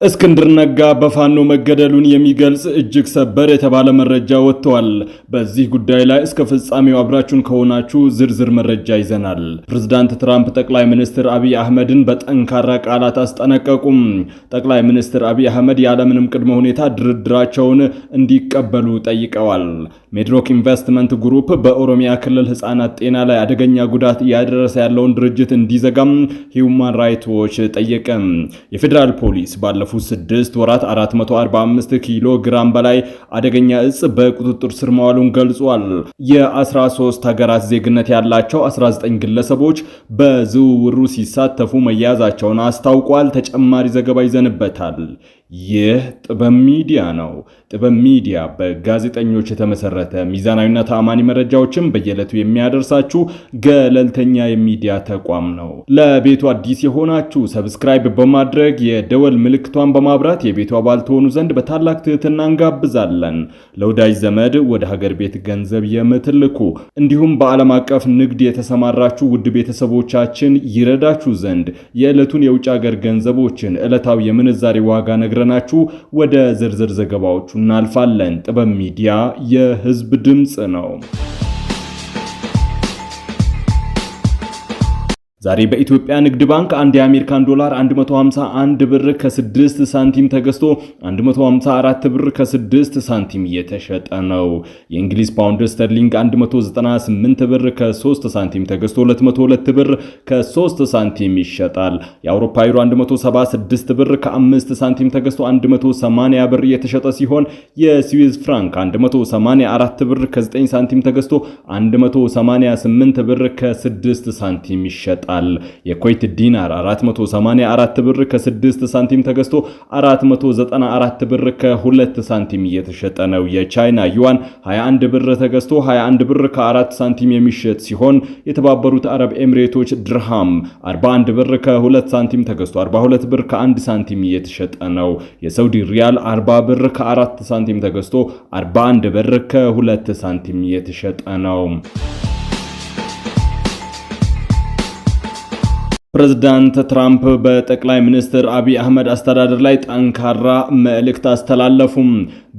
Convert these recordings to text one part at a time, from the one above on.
እስክንድር ነጋ በፋኖ መገደሉን የሚገልጽ እጅግ ሰበር የተባለ መረጃ ወጥቷል። በዚህ ጉዳይ ላይ እስከ ፍጻሜው አብራችሁን ከሆናችሁ ዝርዝር መረጃ ይዘናል። ፕሬዝዳንት ትራምፕ ጠቅላይ ሚኒስትር አብይ አህመድን በጠንካራ ቃላት አስጠነቀቁም። ጠቅላይ ሚኒስትር አብይ አህመድ ያለምንም ቅድመ ሁኔታ ድርድራቸውን እንዲቀበሉ ጠይቀዋል። ሜድሮክ ኢንቨስትመንት ግሩፕ በኦሮሚያ ክልል ህፃናት ጤና ላይ አደገኛ ጉዳት እያደረሰ ያለውን ድርጅት እንዲዘጋም ሂውማን ራይትስ ዎች ጠየቀ። የፌዴራል ፖሊስ ባለፉት 6 ወራት 445 ኪሎ ግራም በላይ አደገኛ እጽ በቁጥጥር ስር መዋሉን ገልጿል። የ13 ሀገራት ዜግነት ያላቸው 19 ግለሰቦች በዝውውሩ ሲሳተፉ መያዛቸውን አስታውቋል። ተጨማሪ ዘገባ ይዘንበታል። ይህ ጥበብ ሚዲያ ነው። ጥበብ ሚዲያ በጋዜጠኞች የተመሰረተ ሚዛናዊና ተአማኒ መረጃዎችን በየዕለቱ የሚያደርሳችሁ ገለልተኛ የሚዲያ ተቋም ነው። ለቤቱ አዲስ የሆናችሁ ሰብስክራይብ በማድረግ የደወል ምልክቷን በማብራት የቤቱ አባል ትሆኑ ዘንድ በታላቅ ትህትና እንጋብዛለን። ለወዳጅ ዘመድ ወደ ሀገር ቤት ገንዘብ የምትልኩ እንዲሁም በዓለም አቀፍ ንግድ የተሰማራችሁ ውድ ቤተሰቦቻችን ይረዳችሁ ዘንድ የዕለቱን የውጭ ሀገር ገንዘቦችን ዕለታዊ የምንዛሬ ዋጋ ነግረናችሁ ወደ ዝርዝር ዘገባዎቹ እናልፋለን። ጥበብ ሚዲያ የህዝብ ድምጽ ነው። ዛሬ በኢትዮጵያ ንግድ ባንክ አንድ የአሜሪካን ዶላር 151 ብር ከ6 ሳንቲም ተገዝቶ 154 ብር ከ6 ሳንቲም እየተሸጠ ነው። የእንግሊዝ ፓውንድ ስተርሊንግ 198 ብር ከ3 ሳንቲም ተገዝቶ 202 ብር ከ3 ሳንቲም ይሸጣል። የአውሮፓ ዩሮ 176 ብር ከ5 ሳንቲም ተገዝቶ 180 ብር እየተሸጠ ሲሆን የስዊዝ ፍራንክ 184 ብር ከ9 ሳንቲም ተገዝቶ 188 ብር ከ6 ሳንቲም ይሸጣል። የኩዌት ዲናር 484 ብር ከ6 ሳንቲም ተገዝቶ 494 ብር ከ2 ሳንቲም እየተሸጠ ነው። የቻይና ዩዋን 21 ብር ተገዝቶ 21 ብር ከ4 ሳንቲም የሚሸጥ ሲሆን የተባበሩት አረብ ኤሚሬቶች ድርሃም 41 ብር ከ2 ሳንቲም ተገዝቶ 42 ብር ከ1 ሳንቲም እየተሸጠ ነው። የሳውዲ ሪያል 40 ብር ከ4 ሳንቲም ተገዝቶ 41 ብር ከ2 ሳንቲም እየተሸጠ ነው። ፕሬዝዳንት ትራምፕ በጠቅላይ ሚኒስትር አብይ አህመድ አስተዳደር ላይ ጠንካራ መልእክት አስተላለፉም።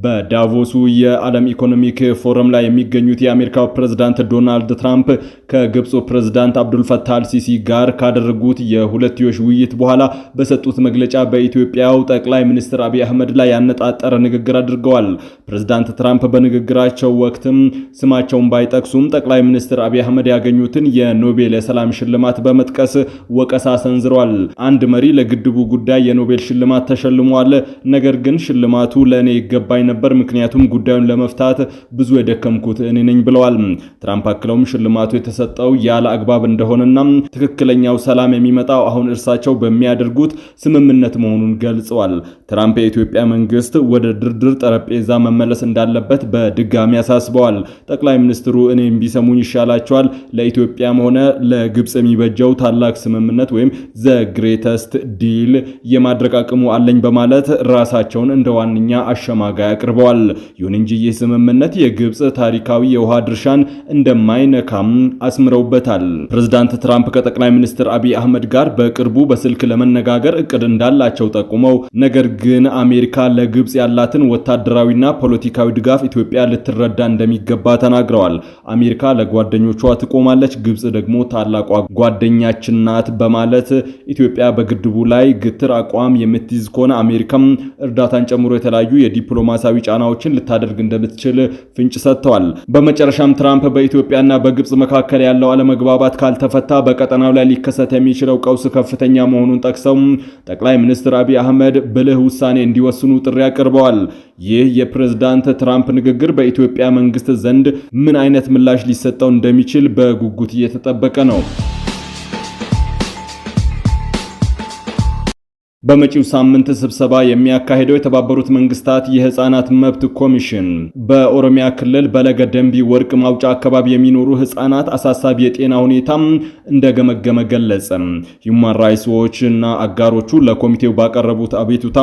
በዳቮሱ የዓለም ኢኮኖሚክ ፎረም ላይ የሚገኙት የአሜሪካው ፕሬዝዳንት ዶናልድ ትራምፕ ከግብፁ ፕሬዝዳንት አብዱልፈታህ አልሲሲ ጋር ካደረጉት የሁለትዮሽ ውይይት በኋላ በሰጡት መግለጫ በኢትዮጵያው ጠቅላይ ሚኒስትር አብይ አህመድ ላይ ያነጣጠረ ንግግር አድርገዋል። ፕሬዝዳንት ትራምፕ በንግግራቸው ወቅትም ስማቸውን ባይጠቅሱም ጠቅላይ ሚኒስትር አብይ አህመድ ያገኙትን የኖቤል የሰላም ሽልማት በመጥቀስ ወቀሳ ሰንዝረዋል። አንድ መሪ ለግድቡ ጉዳይ የኖቤል ሽልማት ተሸልሟል፣ ነገር ግን ሽልማቱ ለእኔ ይገባኝ ነበር፣ ምክንያቱም ጉዳዩን ለመፍታት ብዙ የደከምኩት እኔ ነኝ ብለዋል። ትራምፕ አክለውም ሽልማቱ የተሰጠው ያለ አግባብ እንደሆነና ትክክለኛው ሰላም የሚመጣው አሁን እርሳቸው በሚያደርጉት ስምምነት መሆኑን ገልጸዋል። ትራምፕ የኢትዮጵያ መንግስት ወደ ድርድር ጠረጴዛ መመለስ እንዳለበት በድጋሚ አሳስበዋል። ጠቅላይ ሚኒስትሩ እኔም ቢሰሙኝ ይሻላቸዋል፣ ለኢትዮጵያም ሆነ ለግብጽ የሚበጀው ታላቅ ስምምነት ወይም ዘ ግሬተስት ዲል የማድረግ አቅሙ አለኝ በማለት ራሳቸውን እንደ ዋነኛ አሸማጋይ አቅርበዋል። ይሁን እንጂ ይህ ስምምነት የግብጽ ታሪካዊ የውሃ ድርሻን እንደማይነካም አስምረውበታል። ፕሬዝዳንት ትራምፕ ከጠቅላይ ሚኒስትር አብይ አህመድ ጋር በቅርቡ በስልክ ለመነጋገር እቅድ እንዳላቸው ጠቁመው ነገር ግን አሜሪካ ለግብጽ ያላትን ወታደራዊና ፖለቲካዊ ድጋፍ ኢትዮጵያ ልትረዳ እንደሚገባ ተናግረዋል። አሜሪካ ለጓደኞቿ ትቆማለች፣ ግብጽ ደግሞ ታላቋ ጓደኛችን ናት በማለት ኢትዮጵያ በግድቡ ላይ ግትር አቋም የምትይዝ ከሆነ አሜሪካም እርዳታን ጨምሮ የተለያዩ የዲፕሎማሲያዊ ጫናዎችን ልታደርግ እንደምትችል ፍንጭ ሰጥተዋል። በመጨረሻም ትራምፕ በኢትዮጵያና በግብጽ መካከል ያለው አለመግባባት ካልተፈታ በቀጠናው ላይ ሊከሰት የሚችለው ቀውስ ከፍተኛ መሆኑን ጠቅሰው ጠቅላይ ሚኒስትር አብይ አህመድ ብልህ ውሳኔ እንዲወስኑ ጥሪ አቅርበዋል። ይህ የፕሬዝዳንት ትራምፕ ንግግር በኢትዮጵያ መንግስት ዘንድ ምን አይነት ምላሽ ሊሰጠው እንደሚችል በጉጉት እየተጠበቀ ነው። በመጪው ሳምንት ስብሰባ የሚያካሂደው የተባበሩት መንግስታት የህፃናት መብት ኮሚሽን በኦሮሚያ ክልል በለገ ደንቢ ወርቅ ማውጫ አካባቢ የሚኖሩ ህፃናት አሳሳቢ የጤና ሁኔታ እንደገመገመ ገለጸ። ሂውማን ራይትስ ዎች እና አጋሮቹ ለኮሚቴው ባቀረቡት አቤቱታ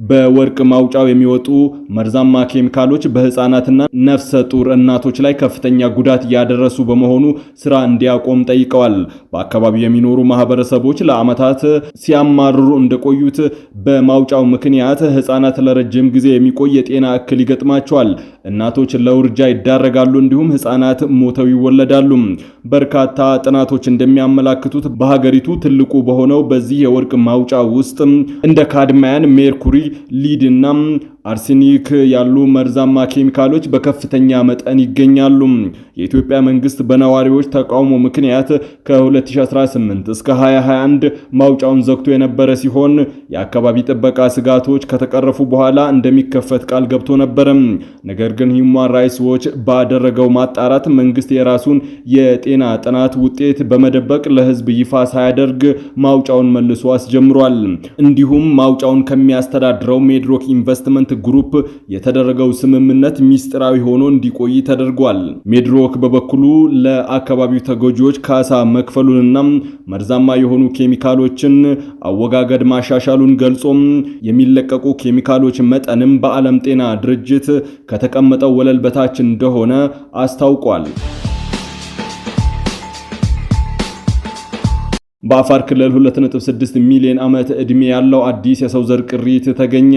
በወርቅ ማውጫው የሚወጡ መርዛማ ኬሚካሎች በህፃናትና ነፍሰ ጡር እናቶች ላይ ከፍተኛ ጉዳት ያደረሱ በመሆኑ ስራ እንዲያቆም ጠይቀዋል። በአካባቢው የሚኖሩ ማህበረሰቦች ለዓመታት ሲያማርሩ እንደቆዩ የሚቆዩት በማውጫው ምክንያት ህፃናት ለረጅም ጊዜ የሚቆይ የጤና እክል ይገጥማቸዋል። እናቶች ለውርጃ ይዳረጋሉ፣ እንዲሁም ህፃናት ሞተው ይወለዳሉ። በርካታ ጥናቶች እንደሚያመላክቱት በሀገሪቱ ትልቁ በሆነው በዚህ የወርቅ ማውጫ ውስጥ እንደ ካድማያን፣ ሜርኩሪ፣ ሊድ እና አርሴኒክ ያሉ መርዛማ ኬሚካሎች በከፍተኛ መጠን ይገኛሉ። የኢትዮጵያ መንግስት በነዋሪዎች ተቃውሞ ምክንያት ከ2018 እስከ 2021 ማውጫውን ዘግቶ የነበረ ሲሆን የአካባቢ ጥበቃ ስጋቶች ከተቀረፉ በኋላ እንደሚከፈት ቃል ገብቶ ነበር። ነገር ግን ሂውማን ራይትስ ዎች ባደረገው ማጣራት መንግስት የራሱን የጤና ጥናት ውጤት በመደበቅ ለህዝብ ይፋ ሳያደርግ ማውጫውን መልሶ አስጀምሯል። እንዲሁም ማውጫውን ከሚያስተዳድረው ሜድሮክ ኢንቨስትመንት ግሩፕ የተደረገው ስምምነት ሚስጥራዊ ሆኖ እንዲቆይ ተደርጓል። ሜድሮክ በበኩሉ ለአካባቢው ተጎጂዎች ካሳ መክፈሉንና መርዛማ የሆኑ ኬሚካሎችን አወጋገድ ማሻሻሉን ገልጾም የሚለቀቁ ኬሚካሎች መጠንም በዓለም ጤና ድርጅት ከተቀመጠው ወለል በታች እንደሆነ አስታውቋል። በአፋር ክልል 2.6 ሚሊዮን ዓመት ዕድሜ ያለው አዲስ የሰው ዘር ቅሪት ተገኘ።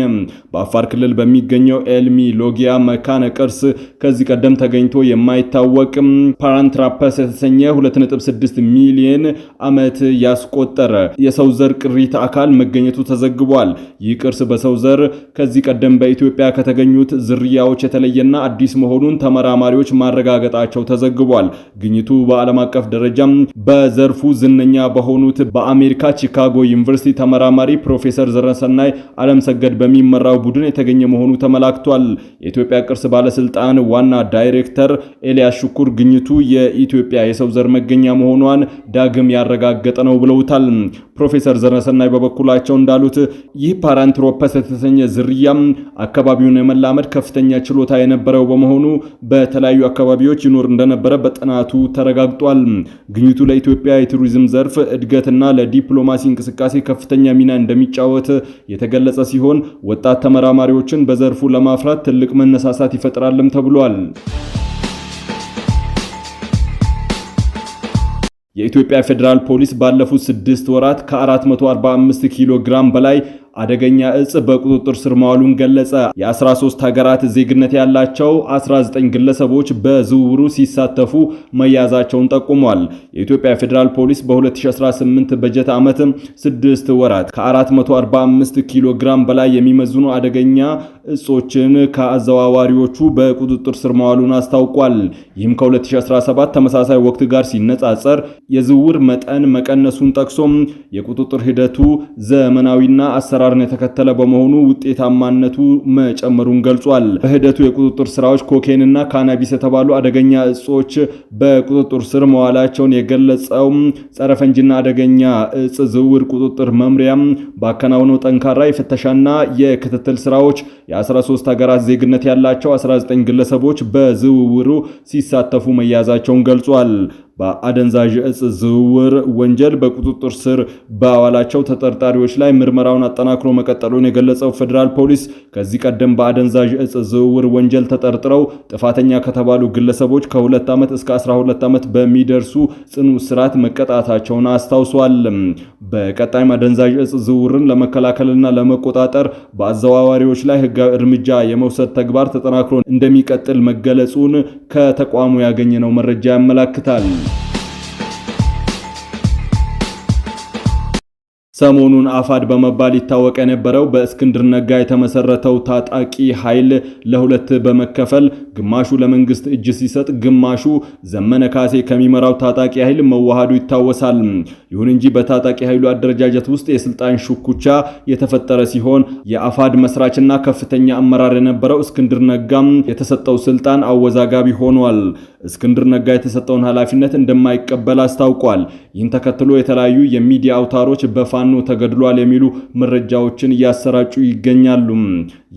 በአፋር ክልል በሚገኘው ኤልሚ ሎጊያ መካነ ቅርስ ከዚህ ቀደም ተገኝቶ የማይታወቅ ፓራንትራፐስ የተሰኘ 2.6 ሚሊዮን ዓመት ያስቆጠረ የሰው ዘር ቅሪት አካል መገኘቱ ተዘግቧል። ይህ ቅርስ በሰው ዘር ከዚህ ቀደም በኢትዮጵያ ከተገኙት ዝርያዎች የተለየና አዲስ መሆኑን ተመራማሪዎች ማረጋገጣቸው ተዘግቧል። ግኝቱ በዓለም አቀፍ ደረጃ በዘርፉ ዝነኛ በሆኑ በአሜሪካ ቺካጎ ዩኒቨርሲቲ ተመራማሪ ፕሮፌሰር ዘረሰናይ ዓለም ሰገድ በሚመራው ቡድን የተገኘ መሆኑ ተመላክቷል። የኢትዮጵያ ቅርስ ባለስልጣን ዋና ዳይሬክተር ኤልያስ ሽኩር ግኝቱ የኢትዮጵያ የሰው ዘር መገኛ መሆኗን ዳግም ያረጋገጠ ነው ብለውታል። ፕሮፌሰር ዘረሰናይ በበኩላቸው እንዳሉት ይህ ፓራንትሮፐስ የተሰኘ ዝርያ አካባቢውን የመላመድ ከፍተኛ ችሎታ የነበረው በመሆኑ በተለያዩ አካባቢዎች ይኖር እንደነበረ በጥናቱ ተረጋግጧል። ግኝቱ ለኢትዮጵያ የቱሪዝም ዘርፍ እድገትና ለዲፕሎማሲ እንቅስቃሴ ከፍተኛ ሚና እንደሚጫወት የተገለጸ ሲሆን ወጣት ተመራማሪዎችን በዘርፉ ለማፍራት ትልቅ መነሳሳት ይፈጥራልም ተብሏል። የኢትዮጵያ ፌዴራል ፖሊስ ባለፉት 6 ወራት ከ445 ኪሎ ግራም በላይ አደገኛ እጽ በቁጥጥር ስር መዋሉን ገለጸ። የ13 ሀገራት ዜግነት ያላቸው 19 ግለሰቦች በዝውውሩ ሲሳተፉ መያዛቸውን ጠቁሟል። የኢትዮጵያ ፌዴራል ፖሊስ በ2018 በጀት ዓመት 6 ወራት ከ445 ኪሎ ግራም በላይ የሚመዝኑ አደገኛ እጾችን ከአዘዋዋሪዎቹ በቁጥጥር ስር መዋሉን አስታውቋል። ይህም ከ2017 ተመሳሳይ ወቅት ጋር ሲነጻጸር የዝውውር መጠን መቀነሱን ጠቅሶም የቁጥጥር ሂደቱ ዘመናዊና አሰራርን የተከተለ በመሆኑ ውጤታማነቱ መጨመሩን ገልጿል። በሂደቱ የቁጥጥር ስራዎች ኮኬንና ካናቢስ የተባሉ አደገኛ እጾች በቁጥጥር ስር መዋላቸውን የገለጸው ጸረ ፈንጂና አደገኛ እጽ ዝውውር ቁጥጥር መምሪያም ባከናወነው ጠንካራ የፍተሻና የክትትል ስራዎች የ13 ሀገራት ዜግነት ያላቸው 19 ግለሰቦች በዝውውሩ ሲሳተፉ መያዛቸውን ገልጿል። በአደንዛዥ እጽ ዝውውር ወንጀል በቁጥጥር ስር ባዋላቸው ተጠርጣሪዎች ላይ ምርመራውን አጠናክሮ መቀጠሉን የገለጸው ፌዴራል ፖሊስ ከዚህ ቀደም በአደንዛዥ እጽ ዝውውር ወንጀል ተጠርጥረው ጥፋተኛ ከተባሉ ግለሰቦች ከ2 ዓመት እስከ 12 ዓመት በሚደርሱ ጽኑ እስራት መቀጣታቸውን አስታውሷል። በቀጣይም አደንዛዥ እጽ ዝውውርን ለመከላከልና ለመቆጣጠር በአዘዋዋሪዎች ላይ ሕጋዊ እርምጃ የመውሰድ ተግባር ተጠናክሮ እንደሚቀጥል መገለጹን ከተቋሙ ያገኘነው መረጃ ያመለክታል። ሰሞኑን አፋድ በመባል ይታወቅ የነበረው በእስክንድር ነጋ የተመሰረተው ታጣቂ ኃይል ለሁለት በመከፈል ግማሹ ለመንግስት እጅ ሲሰጥ፣ ግማሹ ዘመነ ካሴ ከሚመራው ታጣቂ ኃይል መዋሃዱ ይታወሳል። ይሁን እንጂ በታጣቂ ኃይሉ አደረጃጀት ውስጥ የስልጣን ሽኩቻ የተፈጠረ ሲሆን የአፋድ መስራችና ከፍተኛ አመራር የነበረው እስክንድር ነጋም የተሰጠው ስልጣን አወዛጋቢ ሆኗል። እስክንድር ነጋ የተሰጠውን ኃላፊነት እንደማይቀበል አስታውቋል። ይህን ተከትሎ የተለያዩ የሚዲያ አውታሮች በፋኖ ተገድሏል የሚሉ መረጃዎችን እያሰራጩ ይገኛሉ።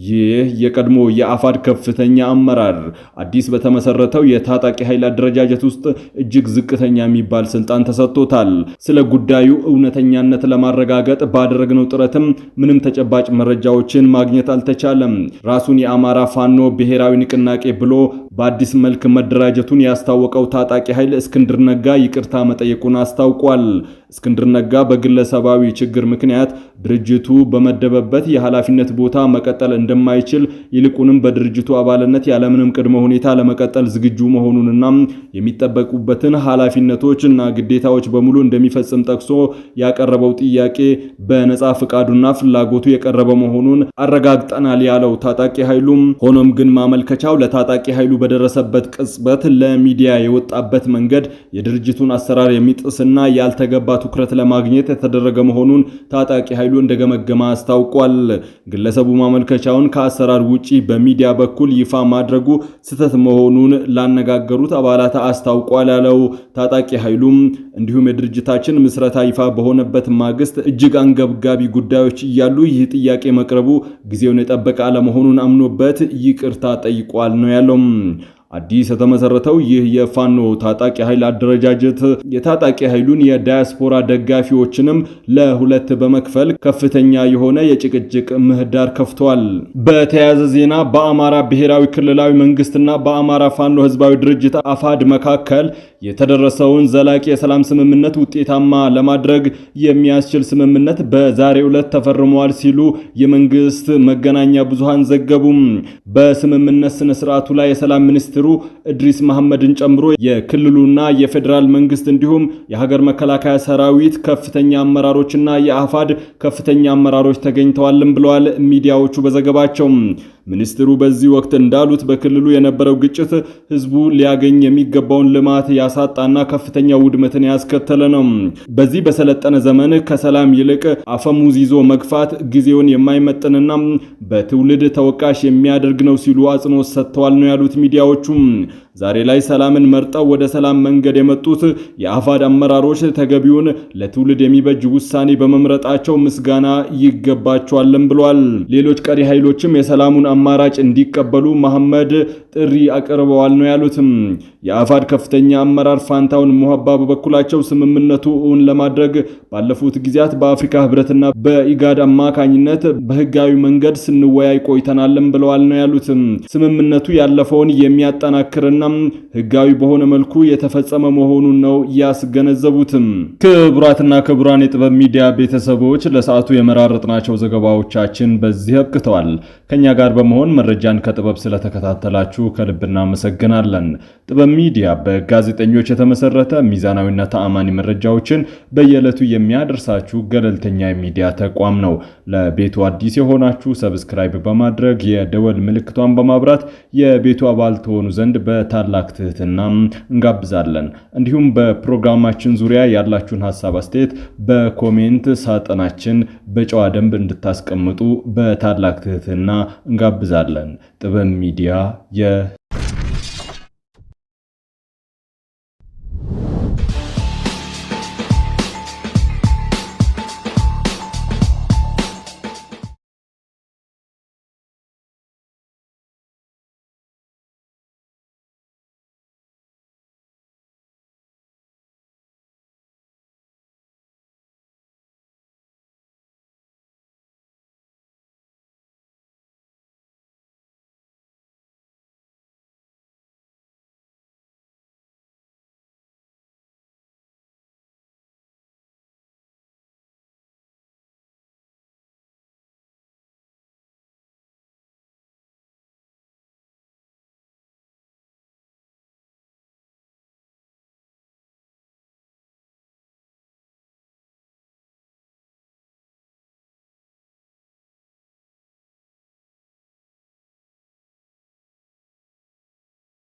ይህ የቀድሞ የአፋድ ከፍተኛ አመራር አዲስ በተመሰረተው የታጣቂ ኃይል አደረጃጀት ውስጥ እጅግ ዝቅተኛ የሚባል ስልጣን ተሰጥቶታል። ስለ ጉዳዩ እውነተኛነት ለማረጋገጥ ባደረግነው ጥረትም ምንም ተጨባጭ መረጃዎችን ማግኘት አልተቻለም። ራሱን የአማራ ፋኖ ብሔራዊ ንቅናቄ ብሎ በአዲስ መልክ መደራጀቱን ያስታወቀው ታጣቂ ኃይል እስክንድር ነጋ ይቅርታ መጠየቁን አስታውቋል። እስክንድር ነጋ በግለሰባዊ ችግር ምክንያት ድርጅቱ በመደበበት የኃላፊነት ቦታ መቀጠል እንደማይችል ይልቁንም በድርጅቱ አባልነት ያለምንም ቅድመ ሁኔታ ለመቀጠል ዝግጁ መሆኑንና የሚጠበቁበትን ኃላፊነቶችና ግዴታዎች በሙሉ እንደሚፈጽም ጠቅሶ ያቀረበው ጥያቄ በነጻ ፍቃዱና ፍላጎቱ የቀረበ መሆኑን አረጋግጠናል ያለው ታጣቂ ኃይሉም ሆኖም ግን ማመልከቻው ለታጣቂ ኃይሉ በደረሰበት ቅጽበት ለሚዲያ የወጣበት መንገድ የድርጅቱን አሰራር የሚጥስና ያልተገባ ትኩረት ለማግኘት የተደረገ መሆኑን ታጣቂ ኃይሉ እንደገመገመ አስታውቋል። ግለሰቡ ማመልከቻውን ከአሰራር ውጪ በሚዲያ በኩል ይፋ ማድረጉ ስህተት መሆኑን ላነጋገሩት አባላት አስታውቋል ያለው ታጣቂ ኃይሉም እንዲሁም የድርጅታችን ምስረታ ይፋ በሆነበት ማግስት እጅግ አንገብጋቢ ጉዳዮች እያሉ ይህ ጥያቄ መቅረቡ ጊዜውን የጠበቀ አለመሆኑን አምኖበት ይቅርታ ጠይቋል ነው ያለው። አዲስ የተመሰረተው ይህ የፋኖ ታጣቂ ኃይል አደረጃጀት የታጣቂ ኃይሉን የዳያስፖራ ደጋፊዎችንም ለሁለት በመክፈል ከፍተኛ የሆነ የጭቅጭቅ ምህዳር ከፍቷል። በተያያዘ ዜና በአማራ ብሔራዊ ክልላዊ መንግስትና በአማራ ፋኖ ህዝባዊ ድርጅት አፋድ መካከል የተደረሰውን ዘላቂ የሰላም ስምምነት ውጤታማ ለማድረግ የሚያስችል ስምምነት በዛሬው ዕለት ተፈርሟል ሲሉ የመንግስት መገናኛ ብዙሃን ዘገቡም። በስምምነት ስነ ስርዓቱ ላይ የሰላም ሚኒስትሩ ኢድሪስ መሐመድን ጨምሮ የክልሉና የፌዴራል መንግስት እንዲሁም የሀገር መከላከያ ሰራዊት ከፍተኛ አመራሮችና የአፋድ ከፍተኛ አመራሮች ተገኝተዋልም ብለዋል ሚዲያዎቹ በዘገባቸው። ሚኒስትሩ በዚህ ወቅት እንዳሉት በክልሉ የነበረው ግጭት ህዝቡ ሊያገኝ የሚገባውን ልማት ያሳጣና ከፍተኛ ውድመትን ያስከተለ ነው። በዚህ በሰለጠነ ዘመን ከሰላም ይልቅ አፈሙዝ ይዞ መግፋት ጊዜውን የማይመጥንና በትውልድ ተወቃሽ የሚያደርግ ነው ሲሉ አጽንኦት ሰጥተዋል ነው ያሉት ሚዲያዎቹ። ዛሬ ላይ ሰላምን መርጠው ወደ ሰላም መንገድ የመጡት የአፋድ አመራሮች ተገቢውን ለትውልድ የሚበጅ ውሳኔ በመምረጣቸው ምስጋና ይገባቸዋልም ብሏል። ሌሎች ቀሪ ኃይሎችም የሰላሙን አማራጭ እንዲቀበሉ መሐመድ ጥሪ አቅርበዋል ነው ያሉትም። የአፋድ ከፍተኛ አመራር ፋንታውን ሙሐባ በበኩላቸው ስምምነቱ እውን ለማድረግ ባለፉት ጊዜያት በአፍሪካ ህብረትና በኢጋድ አማካኝነት በህጋዊ መንገድ ስንወያይ ቆይተናልም ብለዋል ነው ያሉትም። ስምምነቱ ያለፈውን የሚያጠናክርና ህጋዊ በሆነ መልኩ የተፈጸመ መሆኑን ነው ያስገነዘቡትም። ክቡራትና ክቡራን የጥበብ ሚዲያ ቤተሰቦች ለሰዓቱ የመራረጥናቸው ዘገባዎቻችን በዚህ አብቅተዋል። ከኛ ጋር በመሆን መረጃን ከጥበብ ስለተከታተላችሁ ከልብ እናመሰግናለን። ጥበብ ሚዲያ በጋዜጠኞች የተመሰረተ ሚዛናዊና ተአማኒ መረጃዎችን በየዕለቱ የሚያደርሳችሁ ገለልተኛ የሚዲያ ተቋም ነው። ለቤቱ አዲስ የሆናችሁ ሰብስክራይብ በማድረግ የደወል ምልክቷን በማብራት የቤቱ አባል ተሆኑ ዘንድ በታላቅ ትህትና እንጋብዛለን። እንዲሁም በፕሮግራማችን ዙሪያ ያላችሁን ሐሳብ አስተያየት በኮሜንት ሳጥናችን በጨዋ ደንብ እንድታስቀምጡ በታላቅ ትህትና እንጋብዛለን። ጥበብ ሚዲያ